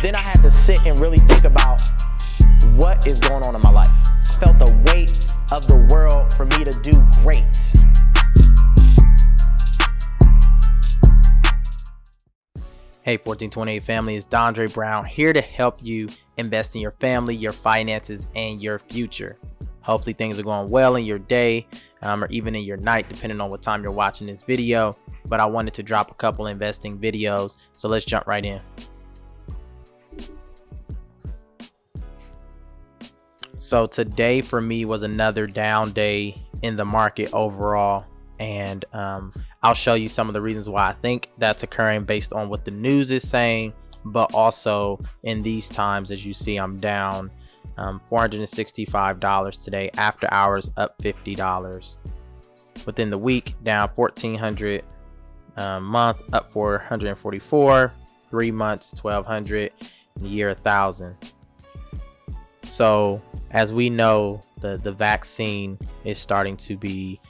Then I had to sit and really think about what is going on in my life. I felt the weight of the world for me to do great. Hey 1428 family, it's Dondre Brown here to help you invest in your family, your finances, and your future. Hopefully things are going well in your day or even in your night, depending on what time you're watching this video. But I wanted to drop a couple investing videos, so let's jump right in. So today for me was another down day in the market overall, and I'll show you some of the reasons why I think that's occurring based on what the news is saying, but also in these times, as you see, I'm down $465 today. After hours up $50. Within the week down $1,400. Month up $444. 3 months $1,200. Year $1,000. So as we know, the vaccine is starting to be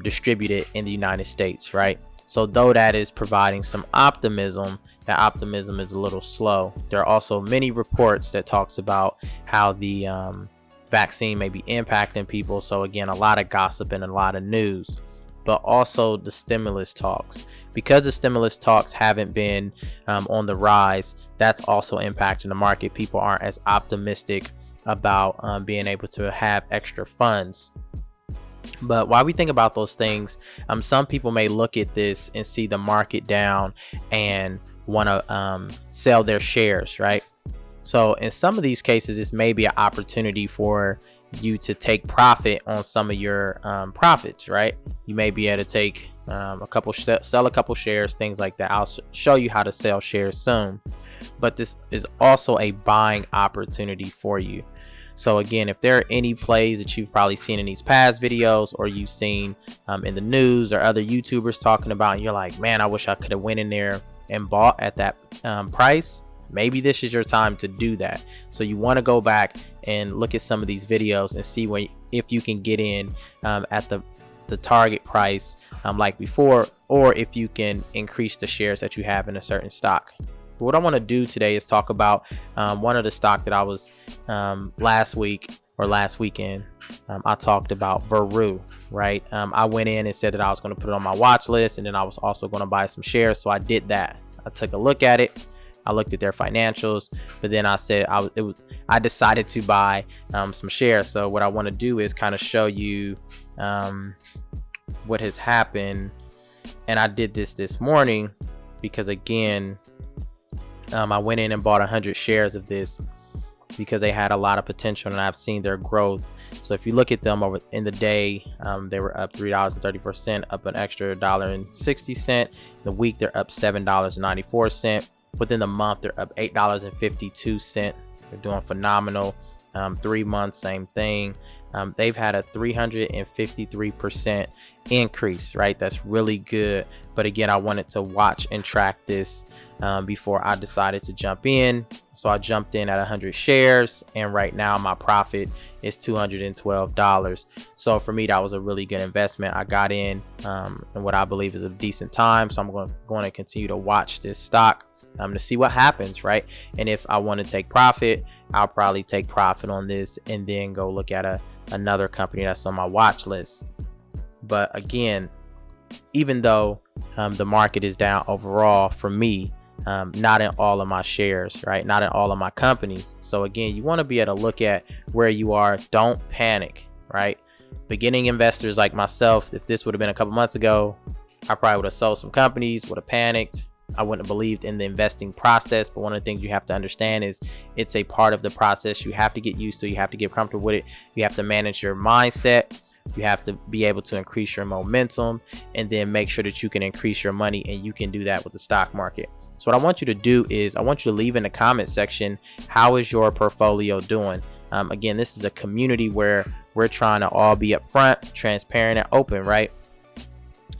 distributed in the United States, right? So though that is providing some optimism, that optimism is a little slow. There are also many reports that talks about how the vaccine may be impacting people. So again, a lot of gossip and a lot of news, but also the stimulus talks. Because the stimulus talks haven't been on the rise, that's also impacting the market. People aren't as optimistic about being able to have extra funds. But while we think about those things, some people may look at this and see the market down and want to sell their shares, right? So in some of these cases, this may be an opportunity for you to take profit on some of your profits, right? You may be able to take sell a couple shares, things like that. I'll show you how to sell shares soon, but this is also a buying opportunity for you. So again, if there are any plays that you've probably seen in these past videos, or you've seen in the news or other YouTubers talking about, and you're like, man, I wish I could have went in there and bought at that price, maybe this is your time to do that. So you want to go back and look at some of these videos and see if you can get in at the target price like before, or if you can increase the shares that you have in a certain stock. But what I want to do today is talk about one of the stock that I was last weekend. I talked about Veru, right? I went in and said that I was going to put it on my watch list, and then I was also going to buy some shares. So I did that. I took a look at it. I looked at their financials, but then I said I decided to buy some shares. So what I want to do is kind of show you what has happened. And I did this morning because, again, I went in and bought 100 shares of this because they had a lot of potential, and I've seen their growth. So if you look at them over in the day, they were up $3.34, up an extra $1.60. In the week, they're up $7.94. Within the month, they're up $8.52. They're doing phenomenal. 3 months, same thing. They've had a 353% increase, right? That's really good. But again, I wanted to watch and track this before I decided to jump in. So I jumped in at 100 shares, and right now my profit is $212. So for me, that was a really good investment. I got in what I believe is a decent time. So I'm going to continue to watch this stock to see what happens, right? And if I want to take profit, I'll probably take profit on this and then go look at another company that's on my watch list. But again, even though the market is down overall for me, not in all of my shares, right? Not in all of my companies. So again, you want to be able to look at where you are. Don't panic, right? Beginning investors like myself, if this would have been a couple months ago, I probably would have sold some companies, would have panicked. I wouldn't have believed in the investing process. But one of the things you have to understand is it's a part of the process. You have to get used to. You have to get comfortable with it. You have to manage your mindset. You have to be able to increase your momentum, and then make sure that you can increase your money, and you can do that with the stock market. So what I want you to do is I want you to leave in the comment section, how is your portfolio doing? Again, this is a community where we're trying to all be upfront, transparent, and open, right?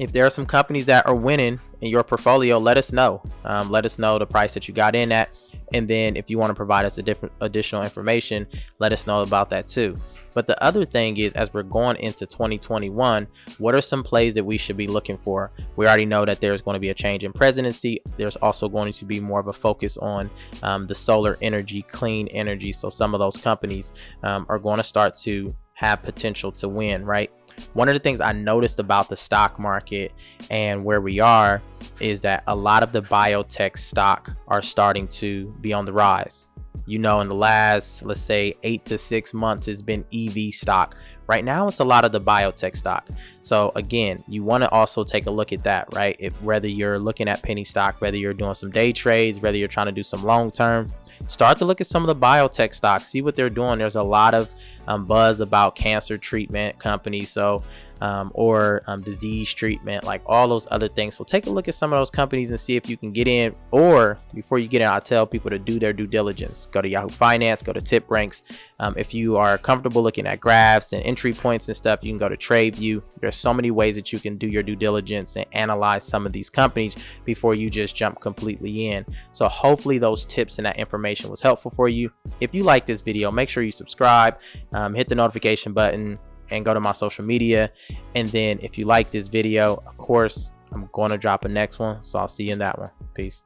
if there are some companies that are winning in your portfolio, let us know. Let us know the price that you got in at. And then if you want to provide us additional information, let us know about that too. But the other thing is, as we're going into 2021, what are some plays that we should be looking for? We already know that there's going to be a change in presidency. There's also going to be more of a focus on the solar energy, clean energy. So some of those companies are going to start to have potential to win, right? One of the things I noticed about the stock market and where we are is that a lot of the biotech stock are starting to be on the rise. You know, in the last, let's say 8 to 6 months, it's been EV stock. Right now, it's a lot of the biotech stock. So again, you want to also take a look at that, right? If whether you're looking at penny stock, whether you're doing some day trades, whether you're trying to do some long term, start to look at some of the biotech stocks, see what they're doing. There's a lot of buzz about cancer treatment companies, or disease treatment, like all those other things. So take a look at some of those companies and see if you can get in. Or before you get in, I tell people to do their due diligence. Go to Yahoo Finance, go to Tip Ranks. If you are comfortable looking at graphs and entry points and stuff, you can go to TradeView. There's so many ways that you can do your due diligence and analyze some of these companies before you just jump completely in. So hopefully those tips and that information was helpful for you. If you like this video, make sure you subscribe, hit the notification button, and go to my social media. And then if you like this video, of course, I'm going to drop a next one. So I'll see you in that one. Peace.